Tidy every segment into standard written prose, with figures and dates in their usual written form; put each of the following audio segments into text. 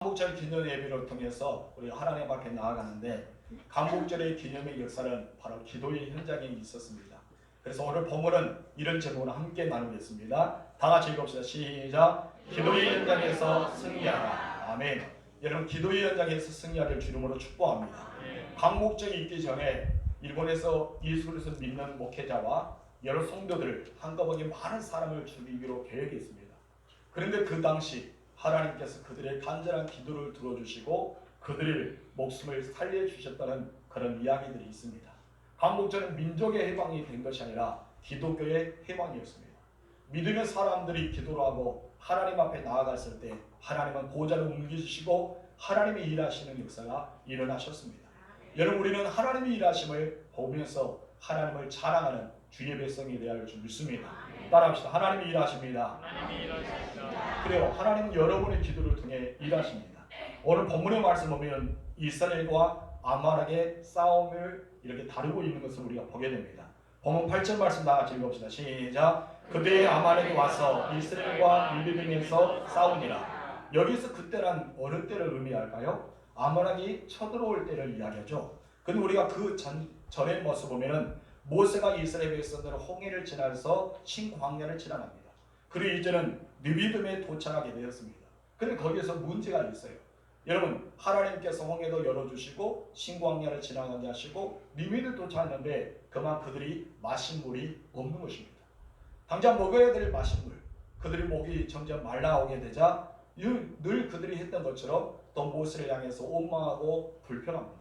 광복절 기념 예배를 통해서 우리 하나님 앞에 나아가는데, 광복절의 기념의 역사는 바로 기도의 현장에 있었습니다. 그래서 오늘 본문은 이런 제목으로 함께 나누겠습니다. 다 같이 읽읍시다. 시작. 기도의 현장에서 승리하라. 아멘. 여러분, 기도의 현장에서 승리하기를 주름으로 축복합니다. 광복절이 있기 전에 일본에서 예수 그리스도를 믿는 목회자와 여러 성도들 한꺼번에 많은 사람을 죽이기로 계획했습니다. 그런데 그 당시 하나님께서 그들의 간절한 기도를 들어주시고 그들의 목숨을 살려주셨다는 그런 이야기들이 있습니다. 광복절은 민족의 해방이 된 것이 아니라 기독교의 해방이었습니다. 믿음의 사람들이 기도를 하고 하나님 앞에 나아갔을 때 하나님은 보좌를 옮겨주시고 하나님이 일하시는 역사가 일어나셨습니다. 여러분, 우리는 하나님의 일하심을 보면서 하나님을 자랑하는 주의 백성이 되어야 할 줄 믿습니다. 따라합시다. 하나님이 일하십니다. 그래요. 하나님은 여러분의 기도를 통해 일하십니다. 오늘 본문의 말씀 보면 이스라엘과 아말렉의 싸움을 이렇게 다루고 있는 것을 우리가 보게 됩니다. 본문 8절 말씀 다 같이 읽읍시다. 시작. 그때 아말렉이 와서 이스라엘과 밀리빙에서 싸우니라. 여기서 그때란 어느 때를 의미할까요? 아말렉이 쳐들어올 때를 이야기하죠. 근데 우리가 그 전의 모습 보면은 모세가 이스라엘 백성들을 홍해를 지나서 신광야를 지나갑니다. 그리고 이제는 느비딤에 도착하게 되었습니다. 그런데 거기에서 문제가 있어요. 여러분, 하나님께서 홍해도 열어주시고 신광야를 지나가게 하시고 느비딤에 도착했는데 그만 그들이 마신 물이 없는 것입니다. 당장 먹어야 될 마신 물, 그들이 목이 점점 말라오게 되자 늘 그들이 했던 것처럼 또 모세를 향해서 원망하고 불평합니다.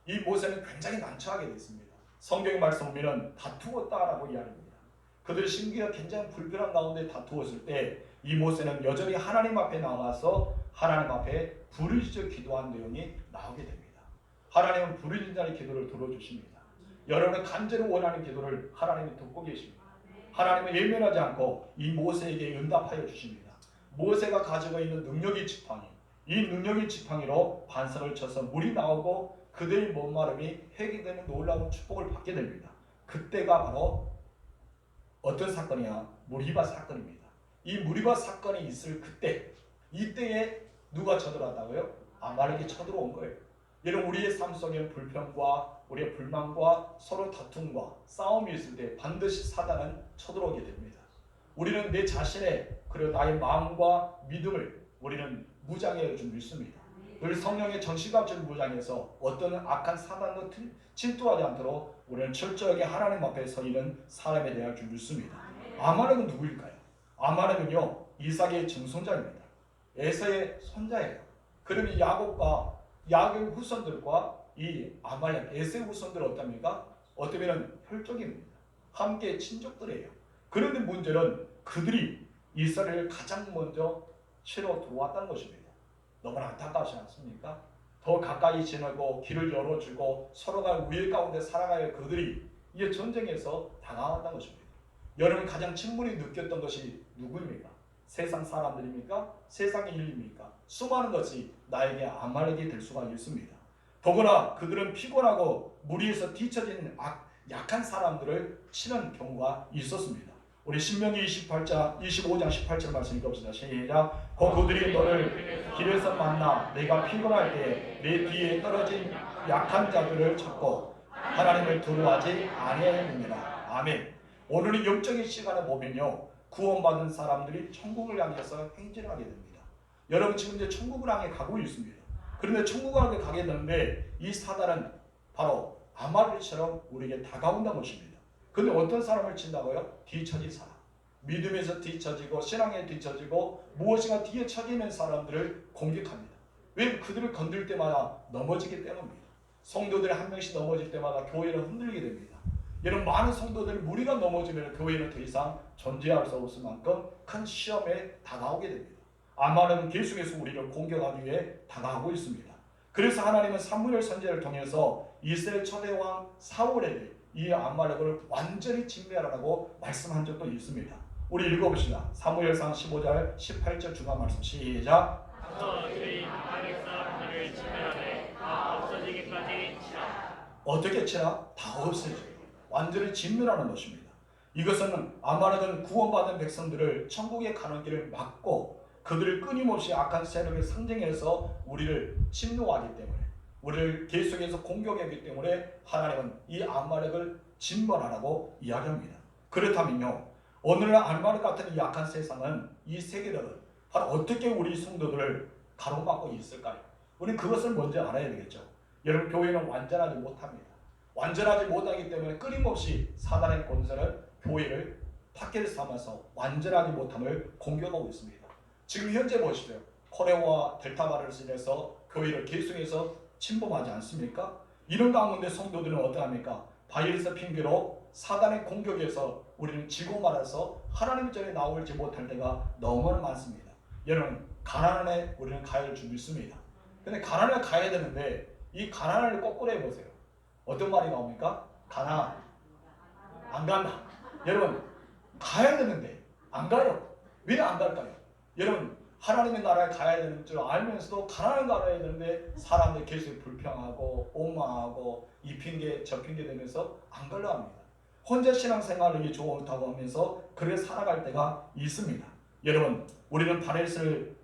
이 모세는 굉장히 난처하게 됐습니다. 성경의 말씀 보면 다투었다라고 이야기합니다. 그들의 심기가 굉장히 불편한 가운데 다투었을 때 이 모세는 여전히 하나님 앞에 나와서 하나님 앞에 부르짖어 기도한 내용이 나오게 됩니다. 하나님은 부르짖는 자의 기도를 들어주십니다. 여러분의 간절히 원하는 기도를 하나님이 듣고 계십니다. 하나님은 예면하지 않고 이 모세에게 응답하여 주십니다. 모세가 가지고 있는 능력의 지팡이, 이 능력의 지팡이로 반석을 쳐서 물이 나오고 그들의 목마름이 해결되는 놀라운 축복을 받게 됩니다. 그때가 바로 어떤 사건이야? 무리바 사건입니다. 이 무리바 사건이 있을 그때, 이때에 누가 쳐들어왔다고요? 아말렉이 쳐들어온 거예요. 여러분, 우리의 삶 속에 불평과 우리의 불만과 서로 다툼과 싸움이 있을 때 반드시 사단은 쳐들어오게 됩니다. 우리는 내 자신의 그리고 나의 마음과 믿음을 우리는 무장해 줄 믿습니다. 늘 성령의 전시갑주를 무장해서 어떤 악한 사단도 침투하지 않도록 우리는 철저하게 하나님 앞에 서 있는 사람에 대할 줄 믿습니다. 아말렉은 누구일까요? 아말렉은요, 이삭의 증손자입니다. 에서의 손자예요. 그러면 야곱의 후손들과 이 아말렉, 에서의 후손들 어떻습니까? 어쩌면 혈족입니다. 함께 친족들이에요. 그런데 문제는 그들이 이스라엘을 가장 먼저 치러 들어왔다는 것입니다. 너무나 안타깝지 않습니까? 더 가까이 지나고 길을 열어주고 서로가 우애 가운데 살아가야 그들이 이 전쟁에서 다가왔다는 것입니다. 여러분, 가장 친분이 느꼈던 것이 누구입니까? 세상 사람들입니까? 세상의 일입니까? 수많은 것이 나에게 아말렉이 될 수가 있습니다. 더구나 그들은 피곤하고 무리에서 뒤처진 약한 사람들을 치는 경우가 있었습니다. 우리 신명기 25장 18절 말씀 읽읍시다. 시작. 그들이 너를 길에서 만나 내가 피곤할 때 내 뒤에 떨어진 약한 자들을 찾고 하나님을 두려워하지 아니하였느니라. 아멘. 오늘의 영적인 시간을 보면요, 구원받은 사람들이 천국을 향해서 행진하게 됩니다. 여러분, 지금 이제 천국을 향해 가고 있습니다. 그런데 천국을 향해 가게 되는데 이 사단은 바로 아말렉처럼 우리에게 다가온다는 것입니다. 근데 어떤 사람을 친다고요? 뒤처진 사람. 믿음에서 뒤처지고 신앙에 뒤처지고 무엇인가 뒤에 처지는 사람들을 공격합니다. 왜? 그들을 건들 때마다 넘어지기 때문입니다. 성도들이 한 명씩 넘어질 때마다 교회는 흔들리게 됩니다. 여러분, 많은 성도들이 무리가 넘어지면 교회는 더 이상 존재할 수 없을 만큼 큰 시험에 다가오게 됩니다. 아말렉은 계속해서 우리를 공격하기 위해 다가오고 있습니다. 그래서 하나님은 사무엘 선지자를 통해서 이스라엘 초대왕 사울에게 이 아말렉을 완전히 진멸하라고 말씀한 적도 있습니다. 우리 읽어봅시다. 사무엘상 15장 18절 중간 말씀 시작. 그들이 아말렉 사람들을 진멸하되 다 없어지기까지 치라. 어떻게 치라? 다 없어지고 완전히 진멸하는 것입니다. 이것은 아말렉은 구원받은 백성들을 천국에 가는 길을 막고 그들을 끊임없이 악한 세력을 상징해서 우리를 침노하기 때문에, 우리를 계속해서 공격하기 때문에 하나님은 이 아말렉을 진멸하라고 이야기합니다. 그렇다면요, 오늘날 아말렉 같은 이 악한 세상은, 이 세계들은 바로 어떻게 우리 성도들을 가로막고 있을까요? 우리는 그것을 먼저 알아야 되겠죠. 여러분, 교회는 완전하지 못합니다. 완전하지 못하기 때문에 끊임없이 사단의 권세는 교회를 탁계를 삼아서 완전하지 못함을 공격하고 있습니다. 지금 현재 보십시오. 코레아와 델타 바이러스로 인해서 교회를 계속해서 침범하지 않습니까? 이런 가운데 성도들은 어떠합니까? 바이러스 핑계로 사단의 공격에서 우리는 지고 말아서 하나님 전에 나오지 못할 때가 너무나 많습니다. 여러분, 가나안에 우리는 가야 할 줄 믿습니다. 근데 가나안에 가야 되는데 이 가나안을 거꾸로 해보세요. 어떤 말이 나옵니까? 가나안 안 간다. 여러분, 가야 되는데 안 가요. 왜 안 갈까요? 여러분, 하나님의 나라에 가야 되는 줄 알면서도 가나안 가야 되는데 사람들이 계속 불평하고 원망하고 이 핑계 저 핑계 대면서 안 가려 합니다. 혼자 신앙생활이 좋다고 하면서 그래 살아갈 때가 있습니다. 여러분, 우리는 바레스를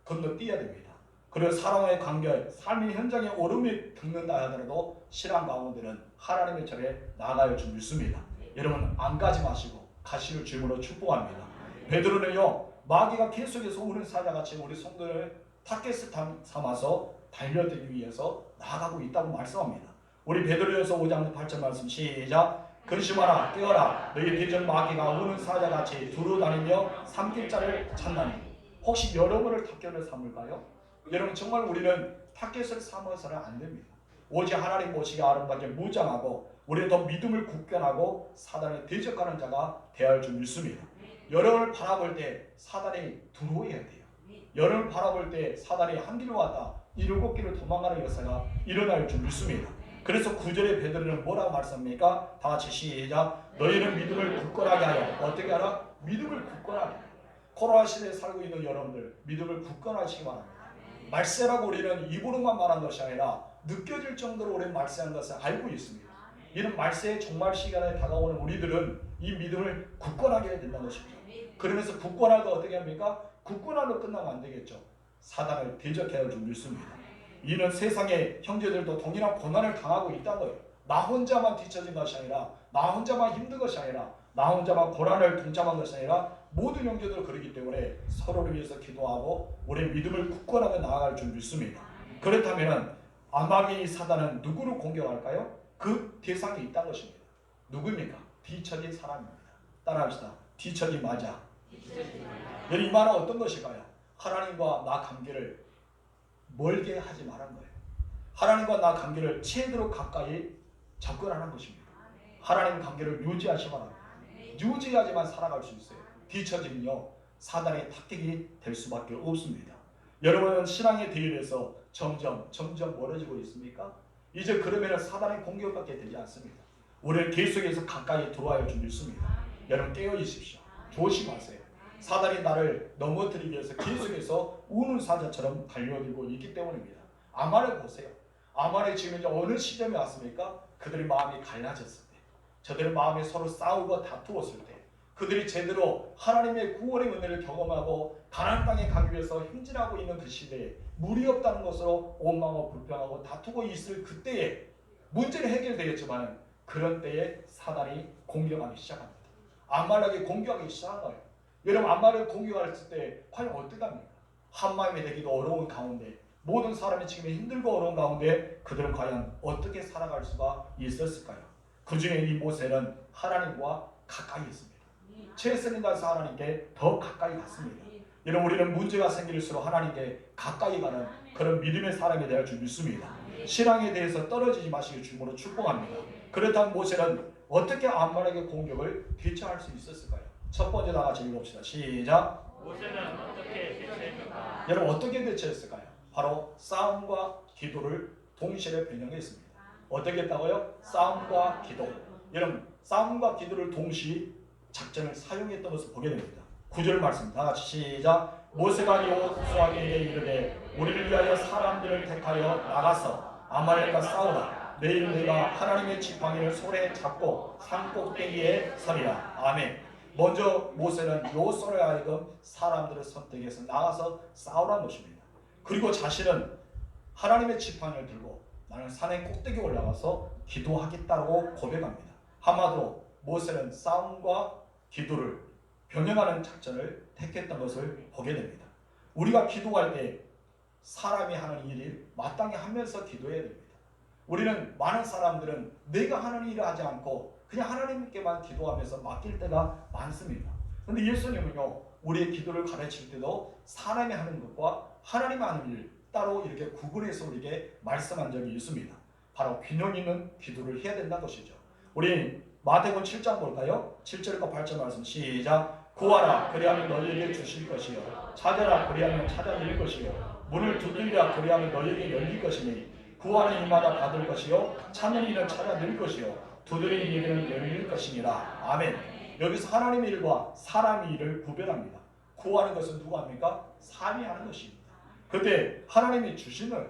건너뛰어야 됩니다. 그리고 사람과의 관계, 삶의 현장에 오름이 겪는다 하더라도 신앙 가운데는 하나님의 절에 나아갈 줄 믿습니다. 여러분, 안 가지 마시고 가시를 주님으로 축복합니다. 베드로는요, 마귀가 계속해서 우는 사자같이 우리 성도를 타겟을 삼아서 달려들기 위해서 나아가고 있다고 말씀합니다. 우리 베드로전서 5장 8절 말씀 시작. 근심하라 깨어라 너희 대적 마귀가 우는 사자같이 두루다니며 삼킬 자를 찾나니. 혹시 여러분을 타겟을 삼을까요? 여러분, 정말 우리는 타겟을 삼아서는 안 됩니다. 오직 하나님 보시기에 아름답게 무장하고 우리는 더 믿음을 굳건하고 사단을 대적하는 자가 되어야 할 줄 믿습니다. 여러분을 바라볼 때 사단이 두려워해야 돼요. 여러분을 바라볼 때 사단이 한 길로 왔다 7길을 도망가는 역사가 일어날 줄 믿습니다. 그래서 9절에 베드로는 뭐라고 말씀합니까? 다 같이 시작. 너희는 믿음을 굳건하게 하여 어떻게 하라? 믿음을 굳건하게. 코로나 시대에 살고 있는 여러분들, 믿음을 굳건하시기 바랍니다. 말세라고 우리는 입으로만 말한 것이 아니라 느껴질 정도로 우리는 말세한 것을 알고 있습니다. 이런 말세의 종말 시간에 다가오는 우리들은 이 믿음을 굳건하게 해야 된다는 것입니다. 그러면서 굳건하도 어떻게 합니까? 굳건하도 끝나면 안 되겠죠. 사단을 대적해야 줄 믿습니다. 이는 세상의 형제들도 동일한 고난을 당하고 있다는 거예요. 나 혼자만 뒤처진 것이 아니라, 나 혼자만 힘든 것이 아니라, 나 혼자만 고난을 동참한 것이 아니라 모든 형제들 그러기 때문에 서로를 위해서 기도하고 우리의 믿음을 굳건하게 나아갈 줄 믿습니다. 그렇다면 아마겟 사단은 누구를 공격할까요? 그 대상이 있다는 것입니다. 누구입니까? 뒤처진 사람입니다. 따라합시다. 뒤처진 맞아. 이 말은 어떤 것일까요? 하나님과 나 관계를 멀게 하지 말한 거예요. 하나님과 나 관계를 최대로 가까이 접근하는 것입니다. 하나님 관계를 유지하시 바랍니다. 유지해야지만 살아갈 수 있어요. 뒤처지면요, 사단의 탁격이 될 수밖에 없습니다. 여러분은 신앙의 대열에서 점점 멀어지고 있습니까? 이제 그러면 사단의 공격밖에 되지 않습니다. 우리는 계속해서 가까이 들어와야 줄 믿습니다. 여러분, 깨어 있으십시오. 조심하세요. 사단이 나를 넘어뜨리기 위해서 계속해서 우는 사자처럼 달려들고 있기 때문입니다. 아말렉 보세요. 아말렉 지금 이제 어느 시점에 왔습니까? 그들의 마음이 갈라졌을 때, 저들의 마음이 서로 싸우고 다투었을 때, 그들이 제대로 하나님의 구원의 은혜를 경험하고 가나안 땅에 가기 위해서 행진하고 있는 그 시대에 물이 없다는 것으로 원망하고 불평하고 다투고 있을 그때에 문제는 해결되었지만, 그런 때에 사단이 공격하기 시작합니다. 아말렉이 공격하기 시작한 거예요. 여러분, 아말렉 공격했을 때 과연 어떡합니까? 한마음이 되기도 어려운 가운데, 모든 사람이 지금 힘들고 어려운 가운데 그들은 과연 어떻게 살아갈 수가 있었을까요? 그 중에 이 모세는 하나님과 가까이 있습니다. 최선을 다해서 하나님께 더 가까이 갔습니다. 여러분, 우리는 문제가 생길수록 하나님께 가까이 가는 그런 믿음의 사람이 되어 줄 믿습니다. 신앙에 대해서 떨어지지 마시길 주님으로 축복합니다. 그렇다면 모세는 어떻게 아말렉의 공격을 대처할 수 있었을까요? 첫 번째 다 같이 읽읍시다. 시작. 모세는 어떻게 대처했는가? 여러분, 어떻게 대처했을까요? 바로 싸움과 기도를 동시에 병행했습니다. 어떻게 했다고요? 싸움과 기도. 여러분, 싸움과 기도를 동시에 작전을 사용했던 것을 보게 됩니다. 9절 말씀 다 같이 시작. 모세가 여호수아에게 이르되 우리를 위하여 사람들을 택하여 나가서 아말렉과 싸우라. 내일 내가 하나님의 지팡이를 손에 잡고 산 꼭대기에 서리라. 아멘. 먼저 모세는 여호수아로 하여금 사람들을 선택해서 나가서 싸우라는 것입니다. 그리고 자신은 하나님의 지팡이를 들고 나는 산의 꼭대기에 올라가서 기도하겠다고 고백합니다. 한마디로 모세는 싸움과 기도를 병행하는 작전을 택했던 것을 보게 됩니다. 우리가 기도할 때 사람이 하는 일을 마땅히 하면서 기도해야 됩니다. 우리는 많은 사람들은 내가 하는 일을 하지 않고 그냥 하나님께만 기도하면서 맡길 때가 많습니다. 그런데 예수님은요, 우리의 기도를 가르칠 때도 사람이 하는 것과 하나님이 하는 일 따로 이렇게 구분해서 우리에게 말씀한 적이 있습니다. 바로 균형 있는 기도를 해야 된다는 것이죠. 우리 마태복음 7장 볼까요? 7절과 8절 말씀 시작. 구하라 그리하면 너희에게 주실 것이요 찾으라 그리하면 찾아낼 것이요 문을 두드리라 그리하면 너희에게 열릴 것이니 구하는 이마다 받을 것이요 찾는 이는 찾아낼 것이요 두드리는 이는 열릴 것이니라. 아멘. 여기서 하나님의 일과 사람의 일을 구별합니다. 구하는 것은 누가 합니까? 사람이 하는 것입니다. 그때 하나님이 주시는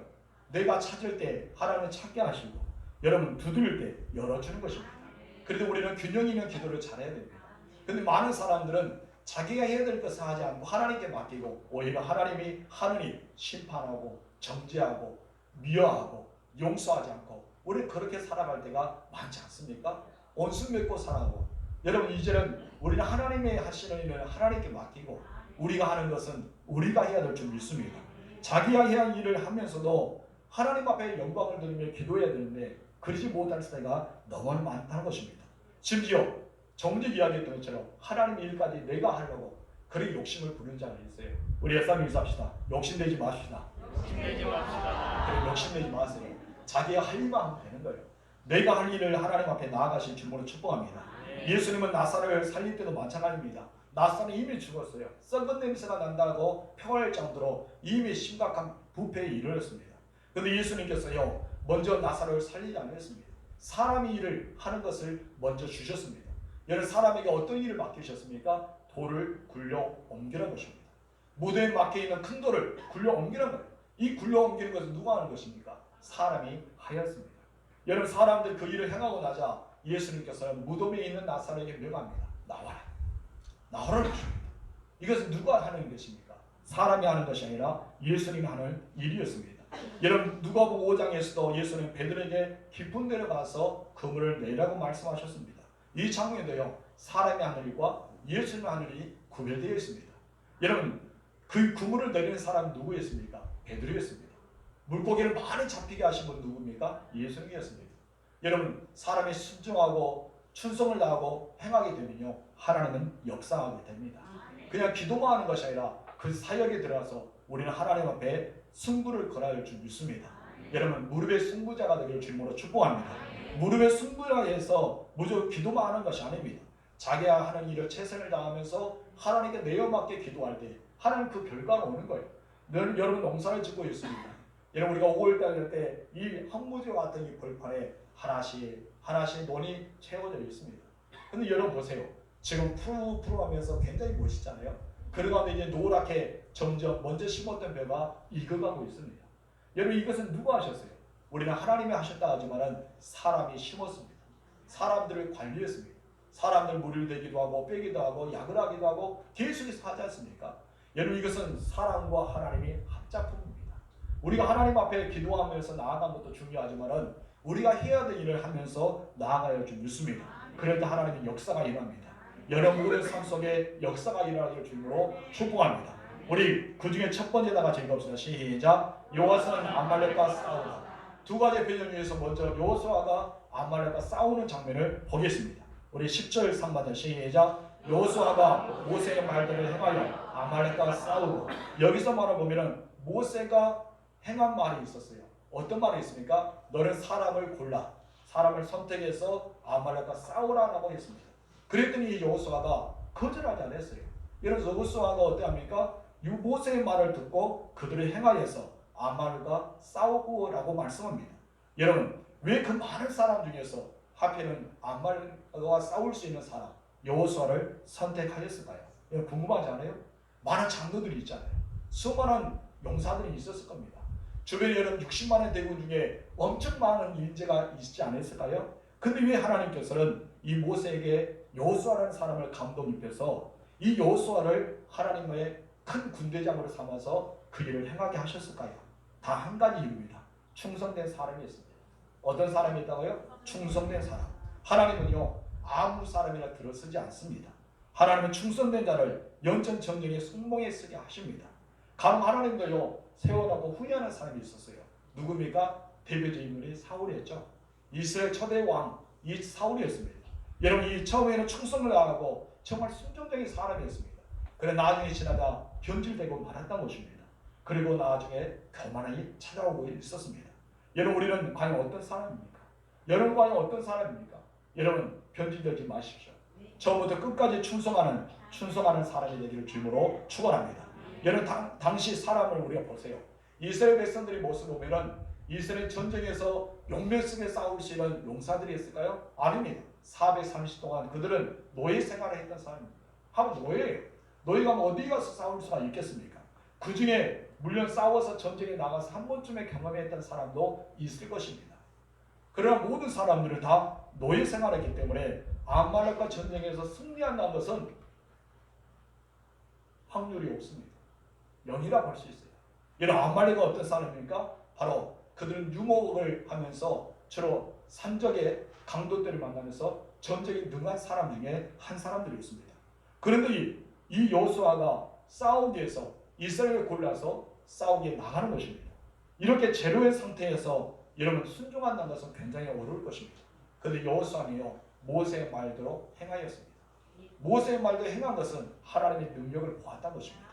내가 찾을 때 하나님을 찾게 하시고 여러분 두드릴 때 열어주는 것입니다. 그래도 우리는 균형 있는 기도를 잘해야 됩니다. 그런데 많은 사람들은 자기가 해야 될 것을 하지 않고 하나님께 맡기고 오히려 하나님이 하는 일 심판하고 정죄하고 미워하고 용서하지 않고 우리는 그렇게 살아갈 때가 많지 않습니까? 온순 맺고 살아가고 여러분 이제는 우리는 하나님이 하시는 일을 하나님께 맡기고 우리가 하는 것은 우리가 해야 될 줄 믿습니다. 자기가 해야 할 일을 하면서도 하나님 앞에 영광을 드리며 기도해야 되는데 그러지 못할 때가 너무 많다는 것입니다. 심지어 정직 이야기했던 것처럼 하나님 일까지 내가 하려고 그런 욕심을 부리는 자가 있어요. 우리 옛사람 인사합시다. 욕심내지 마십시다. 욕심내지 맙시다. 그래, 욕심내지 마세요. 자기가 할 일만 하면 되는 거예요. 내가 할 일을 하나님 앞에 나아가신 주님으로 축복합니다. 예수님은 나사로를 살릴 때도 마찬가지입니다. 나사로는 이미 죽었어요. 썩은 냄새가 난다고 평할 정도로 이미 심각한 부패에 이르렀습니다. 그런데 예수님께서요 먼저 나사로를 살리지 않으셨습니다. 사람이 일을 하는 것을 먼저 주셨습니다. 여러분 사람에게 어떤 일을 맡기셨습니까? 돌을 굴려 옮기는 것입니다. 무대에 막혀있는 큰 돌을 굴려 옮기는 거예요. 이 굴려 옮기는 것은 누가 하는 것입니까? 사람이 하였습니다. 여러분 사람들 그 일을 행하고 나자 예수님께서는 무덤에 있는 나사로에게 명합니다. 나와라. 나오라는 것입니다. 이것은 누가 하는 것입니까? 사람이 하는 것이 아니라 예수님이 하는 일이었습니다. 여러분 누가복음 5장에서도 예수님 베드로에게 깊은 데로 가서 그물을 내라고 말씀하셨습니다. 이 장면에도요 사람이 하는 일과 예수님이 하는 일이 구별되어 있습니다. 여러분 그 그물을 내리는 사람은 누구였습니까? 베드로였습니다. 물고기를 많이 잡히게 하신 분 누굽니까? 예수님이었습니다. 여러분 사람이 순종하고 충성을 다하고 행하게 되면요 하나님은 역사하게 됩니다. 그냥 기도만 하는 것이 아니라 그 사역에 들어가서 우리는 하나님 앞에 승부를 걸어야 할 줄 믿습니다. 여러분 무릎의 승부자가 되기를 주님으로 축복합니다. 무릎의 승부자에서 무조건 기도만 하는 것이 아닙니다. 자기가 하는 일을 최선을 다하면서 하나님께 내어맞게 기도할 때 하나님 그 결과가 오는 거예요. 여러분 농사를 짓고 있습니다. 여러분 우리가 5월달 때 이 황무지와 같은 이 벌판에 하나씩 논이 채워져 있습니다. 근데 여러분 보세요. 지금 푸르푸르하면서 굉장히 멋있잖아요. 그러다 이제 노랗게 점점 먼저 심었던 벼가 익어가고 있습니다. 여러분 이것은 누가 하셨어요? 우리는 하나님이 하셨다 하지만은 사람이 심었습니다. 사람들을 관리했습니다. 사람들 물을 대기도 하고 빼기도 하고 약을 하기도 하고 계속해서 하지 않습니까? 여러분 이것은 사람과 하나님이 합작품입니다. 우리가 하나님 앞에 기도하면서 나아가는 것도 중요하지만은 우리가 해야 될 일을 하면서 나아가야 할 줄 믿습니다. 그럴 때 하나님의 역사가 일어납니다. 여러분의 삶 속에 역사가 일어나길 주님으로 축복합니다. 우리 그 중에 첫 번째 다 같이 읽읍시다. 시작. 여호수아는 아말렉과 싸우다. 두 가지 배경 중에서 먼저 여호수아가 아말렉과 싸우는 장면을 보겠습니다. 우리 10절 3절 시작. 여호수아가 모세의 말대로 행하여 아말렉과 싸우고 여기서 말해보면 모세가 행한 말이 있었어요. 어떤 말이 있습니까? 너는 사람을 골라 사람을 선택해서 아말렉과 싸우라라고 했습니다. 그랬더니 여호수아가 거절하지 않았어요. 이래서 여호수아가 어떠합니까? 모세의 말을 듣고 그들을 행하여서 아말렉과 싸우고라고 말씀합니다. 여러분 왜 그 많은 사람 중에서 하필은 아말렉과 싸울 수 있는 사람 여호수아를 선택하였을까요? 여러분 궁금하지 않아요? 많은 장로들이 있잖아요. 수많은 용사들이 있었을 겁니다. 주변에 여러분 60만의 대군 중에 엄청 많은 인재가 있지 않았을까요? 근데 왜 하나님께서는 이 모세에게 여호수아라는 사람을 감동 입혀서 이 여호수아를 하나님의 큰 군대장으로 삼아서 그 일을 행하게 하셨을까요? 다 한 가지 이유입니다. 충성된 사람이었습니다. 어떤 사람이 있다고요? 충성된 사람. 하나님은요 아무 사람이나 들어서지 않습니다. 하나님은 충성된 자를 영전 전쟁의 성공에 쓰게 하십니다. 간 하나님도요 세워놓고 후회하는 사람이 있었어요. 누굽니까? 대표적 인물이 사울이었죠. 이스라엘 초대 왕 이 사울이었습니다. 여러분 이 처음에는 충성을 다하고 정말 순종적인 사람이었습니다. 그래 나중에 지나다 변질되고 말았던 것입니다. 그리고 나중에 교만하게 찾아오고 있었습니다. 여러분 우리는 과연 어떤 사람입니까? 여러분 과연 어떤 사람입니까? 여러분 변질되지 마십시오. 처음부터 끝까지 충성하는 사람이 되기를 주님으로 축원합니다. 여러분 당시 사람을 우리가 보세요. 이스라엘 백성들의 모습 보면은 이스라엘 전쟁에서 용맹스럽게 싸우시는 용사들이었을까요? 아닙니다. 430 동안 그들은 노예 생활을 했던 사람입니다. 하면 노예예요. 노예가 어디 가서 싸울 수가 있겠습니까? 그 중에 물론 싸워서 전쟁에 나가서 한 번쯤에 경험했던 사람도 있을 것입니다. 그러나 모든 사람들은 다 노예 생활을 했기 때문에 아말렉과 전쟁에서 승리한다는 것은 확률이 없습니다. 0이라고 할 수 있어요. 이런 아말렉은 어떤 사람입니까? 바로 그들은 유목을 하면서 주로 산적의 강도들을 만나면서 전쟁에 능한 사람 중에 한 사람들이었습니다. 그런데 이 여호수아가 싸우기 위해서 이스라엘을 골라서 싸우기에 나가는 것입니다. 이렇게 제로의 상태에서 여러분 순종한다는 것은 굉장히 어려울 것입니다. 그런데 여호수아는요 모세의 말대로 행하였습니다. 모세의 말대로 행한 것은 하나님의 능력을 보았다는 것입니다.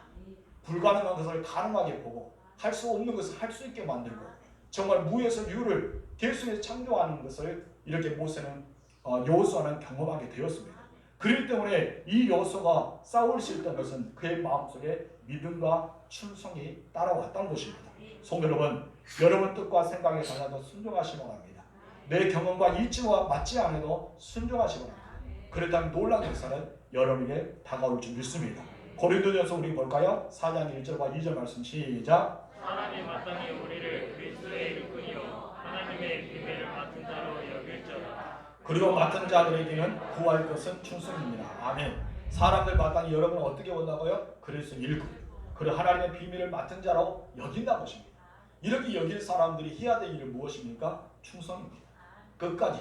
불가능한 것을 가능하게 보고 할 수 없는 것을 할 수 있게 만들고 정말 무에서 유를 계속해서 창조하는 것을 이렇게 모세는 여호수아는 경험하게 되었습니다. 그렇기 때문에 이 여호수아가 싸울 수 있던 것은 그의 마음속에 믿음과 충성이 따라왔다는 것입니다. 성도 여러분, 여러분 뜻과 생각에 달라도 순종하시기 바랍니다. 내 경험과 이치와 맞지 않아도 순종하시기 바랍니다. 그렇다면 놀라운 역사는 여러분에게 다가올 줄 믿습니다. 고린도전서 우리 볼까요? 4장 1절과 2절 말씀 시작. 하나님 마땅히 우리를 그리스도의 일꾼이요 하나님의 비밀을 맡은 자로 여길지어다. 그리고 맡은 자들에게는 구할 것은 충성입니다. 아멘. 사람들 마땅히 여러분은 어떻게 본다고요? 그리스도 일꾼. 그리고 하나님의 비밀을 맡은 자로 여긴다는 것입니다. 이렇게 여길 사람들이 해야 될 일은 무엇입니까? 충성입니다. 끝까지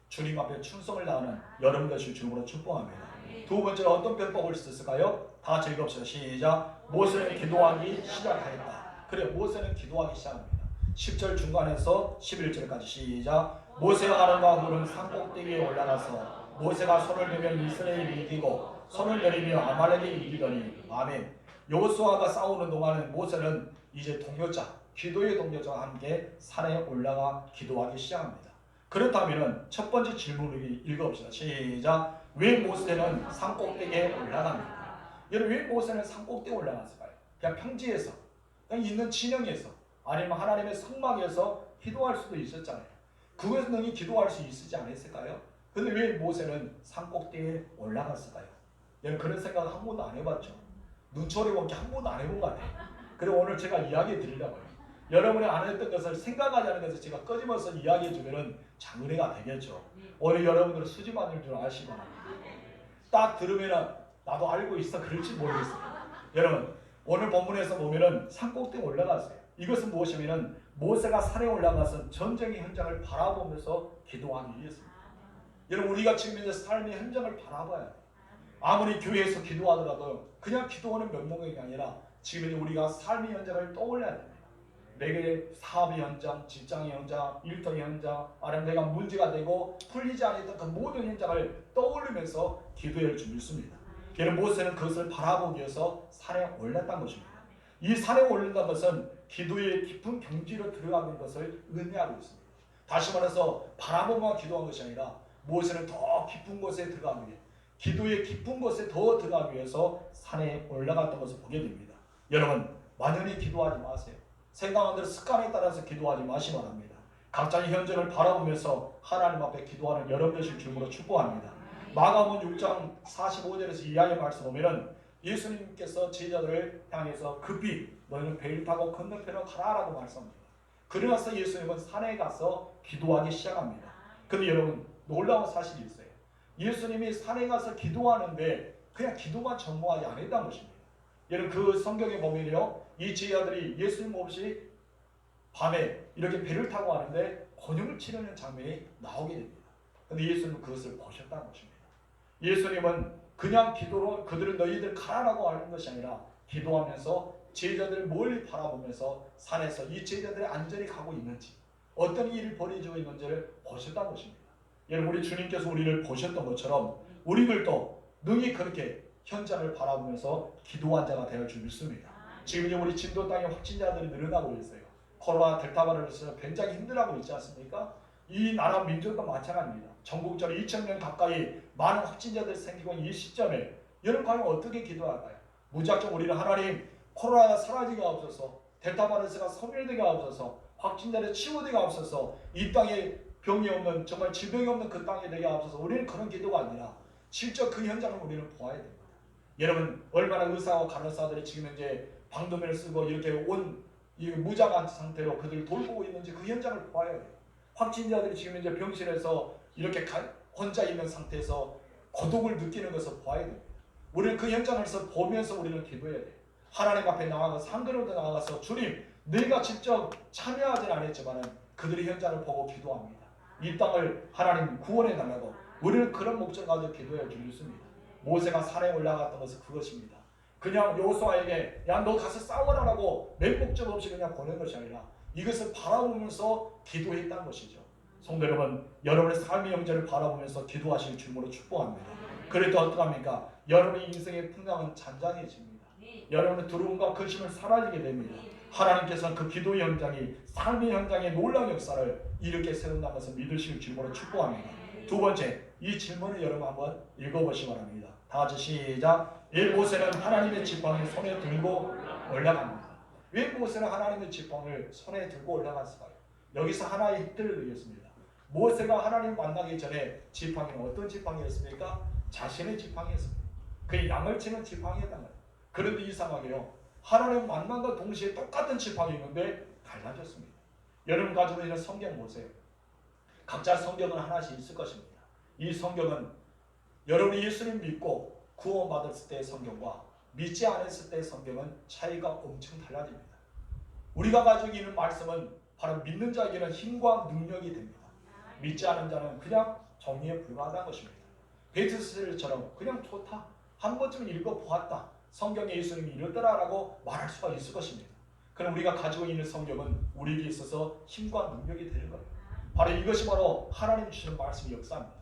주님 앞에 충성을 다하는 여러분 되실 주님으로 축복합니다. 두 번째로 어떤 편법을 썼을까요? 다 즐겁시다. 시작. 모세는 기도하기 시작하였다. 그래 모세는 기도하기 시작합니다. 10절 중간에서 11절까지 시작. 모세와 아론과 훌은 산꼭대기에 올라가서 모세가 손을 들면 이스라엘이 이기고 손을 내리며 아말렉이 이기더니 아멘. 여호수아가 싸우는 동안은 모세는 이제 동료자 기도의 동료자와 함께 산에 올라가 기도하기 시작합니다. 그렇다면 첫 번째 질문을 읽어봅시다. 시작. 왜 모세는 산꼭대기에 올라갑니까? 여러분 왜 모세는 산꼭대기에 올라갔을까요? 그냥 평지에서 그냥 있는 진영에서 아니면 하나님의 성막에서 기도할 수도 있었잖아요. 그것은 능히 기도할 수 있지 않았을까요? 근데 왜 모세는 산꼭대기에 올라갔을까요? 여러분 그런 생각을 한 번도 안 해봤죠. 눈초리 먹기 한 번도 안 해본 거 아니에요. 그리고 오늘 제가 이야기 드리려고요. 여러분이 안 했던 것을 생각하지 않은 것을 제가 끊임없이 이야기해 주면 장은혜가 되겠죠. 오늘 여러분들은 수지 만들 줄 아시기 바랍니다. 딱 들으면 나도 알고 있어 그럴지 모르겠어요. 여러분 오늘 본문에서 보면은 산꼭대기에 올라갔어요. 이것은 무엇이냐면 모세가 산에 올라가서 전쟁의 현장을 바라보면서 기도하기 위해서입니다. 여러분 우리가 지금 이제 삶의 현장을 바라봐야 돼요. 아무리 교회에서 기도하더라도 그냥 기도하는 면목이 아니라 지금 이제 우리가 삶의 현장을 떠올려야 됩니다. 내게 사업의 현장, 직장의 현장, 일터의 현장, 아니면 내가 문제가 되고 풀리지 않았던 그 모든 현장을 떠올리면서 기도할 줄 믿습니다. 여러분 모세는 그것을 바라보기 위해서 산에 올랐다는 것입니다. 이 산에 올린다는 것은 기도의 깊은 경지로 들어가는 것을 의미하고 있습니다. 다시 말해서 바라보며 기도한 것이 아니라 모세는 더 깊은 곳에 들어가기 위해 기도의 깊은 곳에 더 들어가기 위해서 산에 올라갔던 것을 보게 됩니다. 여러분 만연히 기도하지 마세요. 생각하는 대로 습관에 따라서 기도하지 마시기 바랍니다. 각자의 현장을 바라보면서 하나님 앞에 기도하는 여러분 되실 줄로 축복합니다. 마가복음 6장 45절에서 이하의 말씀 보면은 예수님께서 제자들을 향해서 급히 너희는 배를 타고 건너편으로 가라라고 말씀합니다. 그러면서 예수님은 산에 가서 기도하기 시작합니다. 근데 여러분 놀라운 사실이 있어요. 예수님이 산에 가서 기도하는데 그냥 기도만 전무하지 않았다는 것입니다. 여러분 그 성경에 보면요, 이 제자들이 예수님 없이 밤에 이렇게 배를 타고 하는데 곤욕을 치르는 장면이 나오게 됩니다. 그런데 예수님은 그것을 보셨다는 것입니다. 예수님은 그냥 기도로 그들은 너희들 가라라고 하는 것이 아니라 기도하면서 제자들을 멀리 바라보면서 산에서 이 제자들이 안전히 가고 있는지 어떤 일을 벌이고 있는지를 보셨다는 것입니다. 여러분 우리 주님께서 우리를 보셨던 것처럼 우리들도 능히 그렇게 현장을 바라보면서 기도한 자가 되어 줄 믿습니다. 지금 우리 진도 땅에 확진자들이 늘어나고 있어요. 코로나 델타 바이러스가 굉장히 힘들어하고 있지 않습니까? 이 나라 민족도 마찬가지입니다. 전국적으로 2,000명 가까이 많은 확진자들이 생기고 이 시점에 여러분 과연 어떻게 기도할까요? 무작정 우리는 하나님 코로나가 사라지게 하옵소서, 델타 바이러스가 소멸되게 하옵소서, 확진자를 치유되게 하옵소서, 이 땅에 병이 없는 정말 질병이 없는 그 땅에 되게 하옵소서. 우리는 그런 기도가 아니라 실제 그 현장을 우리는 보아야 됩니다. 여러분 얼마나 의사와 간호사들이 지금 현재 방독면을 쓰고 이렇게 온 무장한 상태로 그들을 돌보고 있는지 그 현장을 보아야 돼요. 확진자들이 지금 현재 병실에서 이렇게 혼자 있는 상태에서 고독을 느끼는 것을 보아야 됩니다. 우리는 그 현장에서 보면서 우리는 기도해야 돼요. 하나님 앞에 나아가서 한 걸음도 나아가서 주님 내가 직접 참여하진 않았지만 그들의 현장을 보고 기도합니다. 이 땅을 하나님 구원해 달라고 우리는 그런 목적 가지고 기도해 주셨습니다. 모세가 산에 올라갔던 것은 그것입니다. 그냥 여호수아에게 야 너 가서 싸워라라고 맹목적 없이 그냥 보낸 것이 아니라 이것을 바라보면서 기도했다는 것이죠. 성도 여러분, 여러분의 삶의 영전을 바라보면서 기도하실 주님으로 축복합니다. 그래도 어떡합니까? 여러분의 인생의 풍랑은 잔잔해집니다. 여러분의 두려움과 근심은 사라지게 됩니다. 하나님께서는 그 기도의 현장이 삶의 현장의 놀라운 역사를 이렇게 세운다는 것을 믿으실 주님으로 축복합니다. 두 번째, 이 질문을 여러분 한번 읽어보시기 바랍니다. 다 같이 시작. 왜 모세는 하나님의 지팡이를 손에 들고 올라갑니다. 왜 모세는 하나님의 지팡이를 손에 들고 올라갔을까요? 여기서 하나의 힌트를 드리겠습니다. 모세가 하나님 만나기 전에 지팡이는 어떤 지팡이였습니까? 자신의 지팡이였습니다. 그 양을 치는 지팡이였단 말이에요. 그런데 이상하게요, 하나님 만남과 동시에 똑같은 지팡이 있는데 달라졌습니다. 여러분 가지고 있는 성경 보세요. 각자 성경은 하나씩 있을 것입니다. 이 성경은 여러분이 예수님 믿고 구원받았을 때의 성경과 믿지 않았을 때의 성경은 차이가 엄청 달라집니다. 우리가 가지고 있는 말씀은 바로 믿는 자에게는 힘과 능력이 됩니다. 믿지 않은 자는 그냥 정리에 불과하다는 것입니다. 베트셀처럼 그냥 좋다, 한 번쯤 읽어보았다, 성경에 예수님이 이러더라라고 말할 수가 있을 것입니다. 그럼 우리가 가지고 있는 성경은 우리에게 있어서 힘과 능력이 되는 겁니다. 바로 이것이 바로 하나님 주시는 말씀의 역사입니다.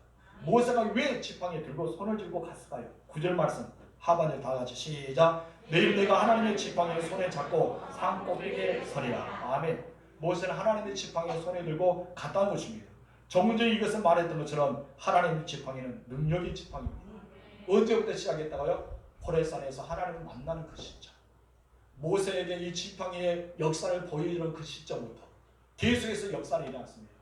모세가 왜 지팡이 들고 손을 들고 갔을까요? 9절 말씀 하반절 다 같이 시작. 내일 내가 하나님의 지팡이를 손에 잡고 산 꼭대기에 서리라. 아멘. 모세는 하나님의 지팡이를 손에 들고 갔다는 것입니다. 정문제 이것을 말했던 것처럼 하나님의 지팡이는 능력의 지팡이입니다. 언제부터 시작했다고요? 호렙산에서 하나님을 만나는 그 시점, 모세에게 이 지팡이의 역사를 보여주는 그 시점부터 계속해서 역사를 일어났습니다.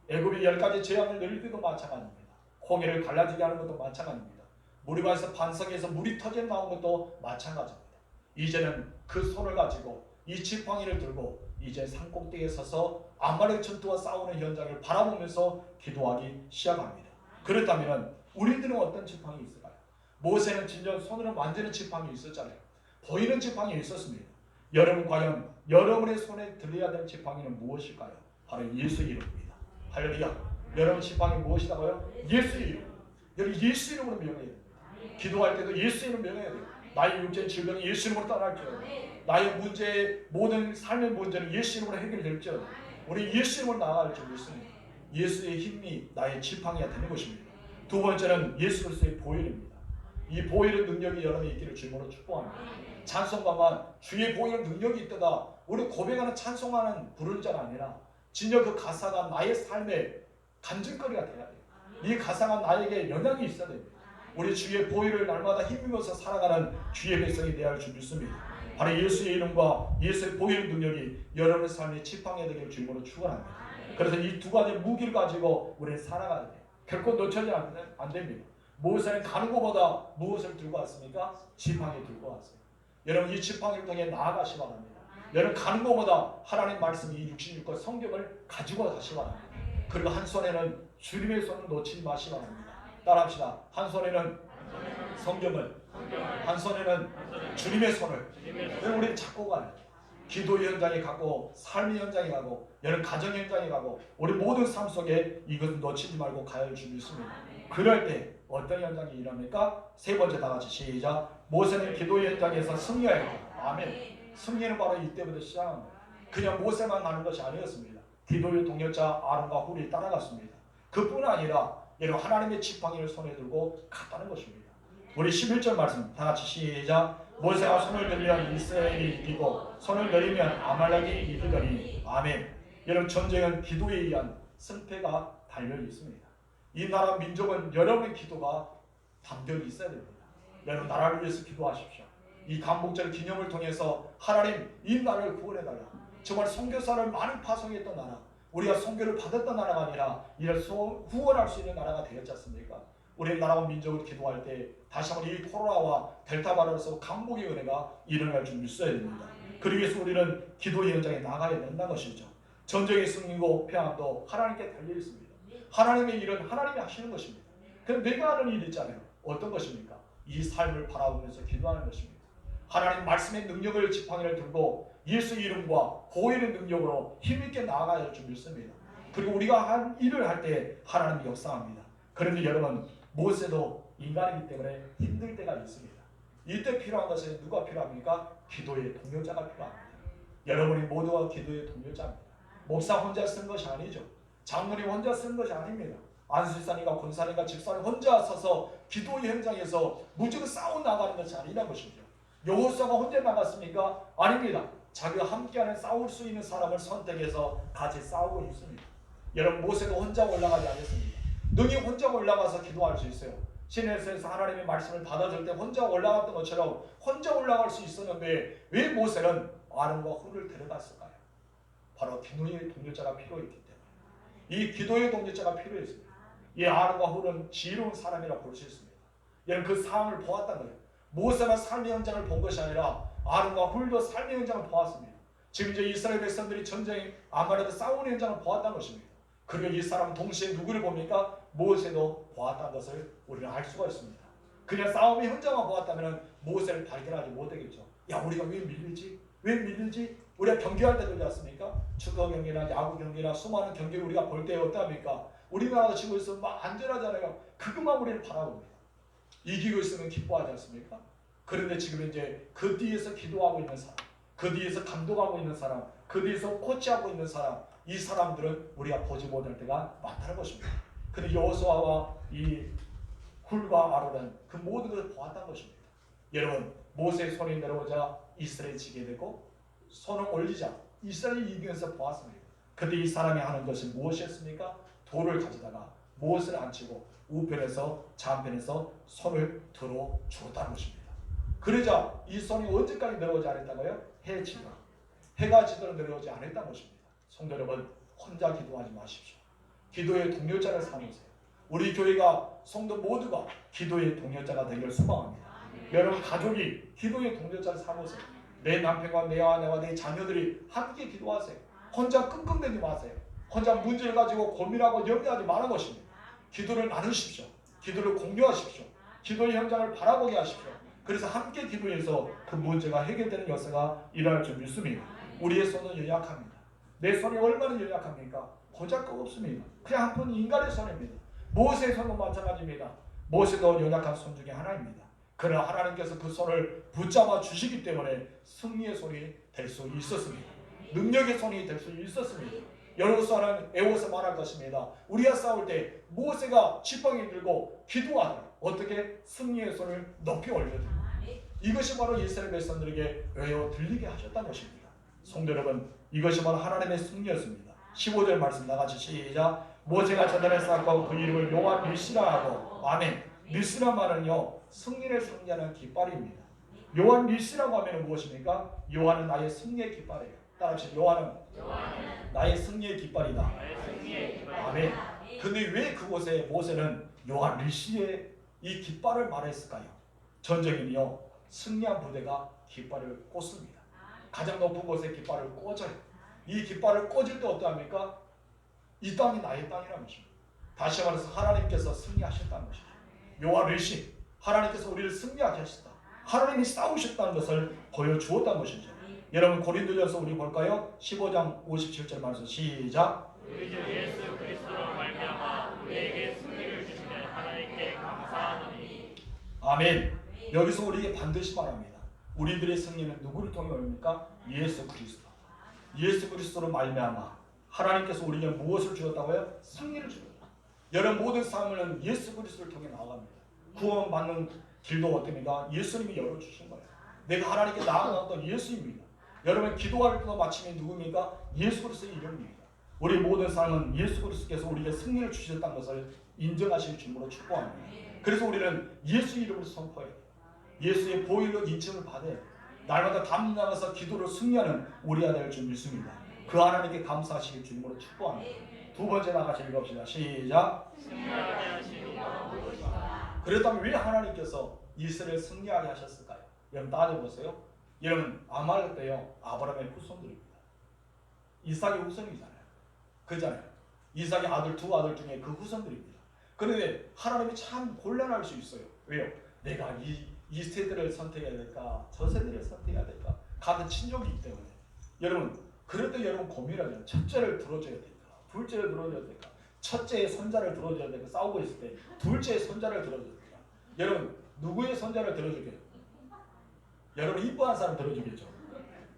애굽이 10가지 재앙을 내릴 때도 마찬가지입니다. 홍해를 갈라지게 하는 것도 마찬가지입니다. 무리바에서 반석에서 물이 터져 나온 것도 마찬가지입니다. 이제는 그 손을 가지고 이 지팡이를 들고 이제 산꼭대기에 서서 아말렉 전투와 싸우는 현장을 바라보면서 기도하기 시작합니다. 그렇다면 우리들은 어떤 지팡이 있을까요? 모세는 진정 손으로 만지는 지팡이 있었잖아요. 보이는 지팡이 있었습니다. 여러분 과연 여러분의 손에 들려야 될 지팡이는 무엇일까요? 바로 예수 이름입니다. 할렐루야. 여러분 지팡이 무엇이라고요? 예수 이름. 여러분 예수 이름으로 명해야 됩니다. 기도할 때도 예수 이름 명해야 돼요. 나의 육체의 질병이 예수 이름으로 떠날지어다. 나의 문제, 모든 삶의 문제는 예수 이름으로 해결될지어다. 우리 예수 이름으로 나아갈 줄 믿습니다. 예수의 힘이 나의 지팡이가 되는 것입니다. 두 번째는 예수 그리스도의 보혈입니다. 이 보혈의 능력이 여러분이 있기를 주님으로 축복합니다. 찬송가만 주의 보혈 능력이 있다가 우리 고백하는 찬송하는 부를 자가 아니라 진짜 그 가사가 나의 삶에 간증거리가 돼야 돼요. 이 가사가 나에게 영향이 있어야 됩니다. 우리 주의 보혈을 날마다 힘입어서 살아가는 주의 백성이 되어야 할 줄 믿습니다. 바로 예수의 이름과 예수의 보혈 능력이 여러분의 삶의 지팡이 되기를 주님으로 축원합니다. 그래서 이 두 가지 무기를 가지고 우리는 살아가야 돼요. 결코 놓쳐서는 안 됩니다. 모세는 가는 것보다 무엇을 들고 왔습니까? 지팡이 들고 왔어요. 여러분 이 지팡이를 통해 나아가시 바랍니다. 여러분 가는 것보다 하나님 말씀이 66권 성경을 가지고 가시 바랍니다. 그리고 한 손에는 주님의 손을 놓치지 마시 바랍니다. 따라합시다. 한 손에는 성경을, 한 손에는 주님의 손을. 여러분 우리는 찾고 가요. 기도 현장에 가고 삶의 현장에 가고 여러분 가정 현장에 가고 우리 모든 삶 속에 이것을 놓치지 말고 가야 할 줄 믿습니다. 그럴 때 어떤 현장이 일어납니까? 세 번째 다 같이 시작. 모세는 기도 현장에서 승리하였다. 아멘. 승리는 바로 이때부터 시작합니다. 그냥 모세만 가는 것이 아니었습니다. 기도의 동역자 아론과 훌이 따라갔습니다. 그뿐 아니라 여러분 하나님의 지팡이를 손에 들고 갔다는 것입니다. 우리 11절 말씀 다 같이 시작. 모세가 손을 들면 이스라엘이 이기고 손을 내리면 아말렉이 이기더니. 아멘. 여러분 전쟁은 기도에 의한 승패가 달려 있습니다. 이 나라 민족은 여러분의 기도가 담겨 있어야 됩니다. 여러분 나라를 위해서 기도하십시오. 이 간목절 기념을 통해서 하나님 이 나라를 구원해달라. 정말 선교사를 많이 파송했던 나라, 우리가 선교를 받았던 나라가 아니라 이를 후원할 수 있는 나라가 되었지 않습니까? 우리 나라와 민족을 기도할 때 다시 한번 이 코로나와 델타 바이러스 강복의 은혜가 일어날 줄 믿어야 됩니다. 그러기 위해서 우리는 기도 현장에 나가야 된다는 것이죠. 전쟁의 승리고 평안도 하나님께 달려 있습니다. 하나님의 일은 하나님이 하시는 것입니다. 그럼 내가 하는 일 있잖아요. 어떤 것입니까? 이 삶을 바라보면서 기도하는 것입니다. 하나님 말씀의 능력을 지팡이를 들고 예수 이름과 보혈의 능력으로 힘있게 나아가야 할 줄 믿습니다. 그리고 우리가 한 일을 할 때 하나님이 역사합니다. 그런데 여러분 모세도 인간이기 때문에 힘들 때가 있습니다. 이때 필요한 것은 누가 필요합니까? 기도의 동료자가 필요합니다. 여러분이 모두가 기도의 동료자입니다. 목사 혼자 쓴 것이 아니죠. 장로님 혼자 쓴 것이 아닙니다. 안수사님과 권사님과 집사님 혼자 서서 기도의 현장에서 무조건 싸워 나가는 것이 아니라는 것이죠. 여호수아가 혼자 나갔습니까? 아닙니다. 자기와 함께하는 싸울 수 있는 사람을 선택해서 같이 싸우고 있습니다. 여러분 모세도 혼자 올라가지 않았습니다. 능히 혼자 올라가서 기도할 수 있어요. 시내에서 하나님의 말씀을 받아줄 때 혼자 올라갔던 것처럼 혼자 올라갈 수 있었는데 왜 모세는 아론과 훌을 데려갔을까요? 바로 기도의 동료자가 필요했기 때문에. 이 기도의 동료자가 필요했습니다. 이 아론과 훌은 지혜로운 사람이라 볼 수 있습니다. 여러분 그 상황을 보았다는 거예요. 모세만 삶의 현장을 본 것이 아니라 아론과 훌도 삶의 현장을 보았습니다. 지금 이제 이스라엘 백성들이 전쟁 아말렉과 싸우는 현장을 보았다는 것입니다. 그리고 이 사람은 동시에 누구를 봅니까? 모세도 보았다는 것을 우리는 알 수가 있습니다. 그냥 싸움의 현장만 보았다면 모세를 발견하지 못하겠죠. 야 우리가 왜 밀리지? 왜 밀리지? 우리가 경기할 때 그러지 않습니까? 축구 경기나 야구 경기나 수많은 경기를 우리가 볼 때 어떠합니까? 우리나라가 지고 있으면 막 안전하잖아요. 그것만 우리를 바라봅니다. 이기고 있으면 기뻐하지 않습니까? 그런데 지금 이제 그 뒤에서 기도하고 있는 사람, 그 뒤에서 감독하고 있는 사람, 그 뒤에서 코치하고 있는 사람, 이 사람들은 우리가 보지 못할 때가 많다는 것입니다. 근데 여호수아와 이 훌과 아론은 그 모든 것을 보았다는 것입니다. 여러분 모세의 손이 내려오자 이스라엘이 지게 되고 손을 올리자 이스라엘이 이기면서 보았습니다. 근데 이 사람이 하는 것이 무엇이었습니까? 돌을 가져다가 무엇을 앉히고 우편에서 좌편에서 손을 들어 주었다는 것입니다. 그러자 이 손이 언제까지 내려오지 않았다고요? 해 지도록. 해가 지도록 내려오지 않았다는 것입니다. 성도 여러분 혼자 기도하지 마십시오. 기도의 동료자를 삼으세요. 우리 교회가 성도 모두가 기도의 동료자가 되기를 소망합니다. 여러분 가족이 기도의 동료자를 삼으세요. 내 남편과 내 아내와 내 자녀들이 함께 기도하세요. 혼자 끙끙대지 마세요. 혼자 문제를 가지고 고민하고 염려하지 말는 것입니다. 기도를 나누십시오. 기도를 공유하십시오. 기도의 현장을 바라보게 하십시오. 그래서 함께 기도해서 그 문제가 해결되는 역사가 일어날 줄 믿습니다. 우리의 손은 연약합니다. 내 손이 얼마나 연약합니까? 보잘것 없습니다. 그냥 한 번 인간의 손입니다. 모세의 손도 마찬가지입니다. 모세도 연약한 손 중에 하나입니다. 그러나 하나님께서 그 손을 붙잡아 주시기 때문에 승리의 손이 될 수 있었습니다. 능력의 손이 될 수 있었습니다. 여호수아는 에워서 말할 것입니다. 우리가 싸울 때 모세가 지팡이 들고 기도하다 어떻게 승리의 손을 높이 올려드립니다. 이것이 바로 이스라엘 백성들에게 외워 들리게 하셨다는 것입니다. 성도 여러분 이것이 바로 하나님의 승리였습니다. 15절 말씀 나같이 시작. 모세가 제단을 쌓고 그 이름을 여호와 니시라 하고 아멘. 니시라 말은요 승리를 승리하는 깃발입니다. 여호와 니시라고 하면 무엇입니까? 여호와는 나의 승리의 깃발이에요. 따라합시다. 여호와는 나의 승리의 깃발이다. 아멘. 근데 왜 그곳에 모세는 여호와 니시의 이 깃발을 말했을까요? 전쟁이요 승리한 부대가 깃발을 꽂습니다. 가장 높은 곳에 깃발을 꽂아요. 이 깃발을 꽂을 때 어떠합니까? 이 땅이 나의 땅이라는 것입니다. 다시 말해서 하나님께서 승리하셨다는 것입니다. 요와 르시 하나님께서 우리를 승리하게 하셨다. 하나님이 싸우셨다는 것을 보여주었다는 것이죠. 여러분 고린도전서 우리 볼까요? 15장 57절 말씀 시작. 우리 주 예수 그리스도로 말미암아 우리에게 승리를 주시는 하나님께 감사하노니. 아멘. 여기서 우리에게 반드시 말합니다. 우리들의 승리는 누구를 통해 옵니까? 예수 그리스도. 예수 그리스도로 말미암아 하나님께서 우리에게 무엇을 주었다고요? 승리를 주었다. 여러분 모든 삶은 예수 그리스도를 통해 나아갑니다. 구원받는 길도 어떻습니까? 예수님이 열어주신 거예요. 내가 하나님께 나아갔던 예수입니다. 여러분 기도할 때도 마침이 누굽니까? 예수 그리스도의 이름입니다. 우리 모든 삶은 예수 그리스도께서 우리에게 승리를 주셨다는 것을 인정하시는 주님으로 축복합니다. 그래서 우리는 예수 이름을 선포해요. 예수의 보혈로 인침을 받아요. 날마다 담 나가서 기도를 승리하는 우리가 될 줄 믿습니다. 그 하나님께 감사하시길 주님으로 축복합니다. 두 번째 나가서 읽읍시다. 시작. 승리하게 하시니 무엇이다. 그렇다면 왜 하나님께서 이스라엘 승리하게 하셨을까요? 여러분 따져보세요. 여러분 아말렉 때요 아브라함의 후손들입니다. 이삭의 후손이잖아요. 그잖아요. 이삭의 아들 두 아들 중에 그 후손들입니다. 그런데 하나님이 참 곤란할 수 있어요. 왜요? 내가 이 세대를 선택해야 될까? 저 세대를 선택해야 될까? 같은 친족이기 때문에. 여러분 그럴 때 여러분 고민하잖아요. 첫째를 들어줘야 될까? 둘째를 들어줘야 될까? 첫째의 손자를 들어줘야 될까? 싸우고 있을 때 둘째의 손자를 들어줘야 될까? 여러분 누구의 손자를 들어주게요? 여러분 이뻐한 사람 들어주겠죠.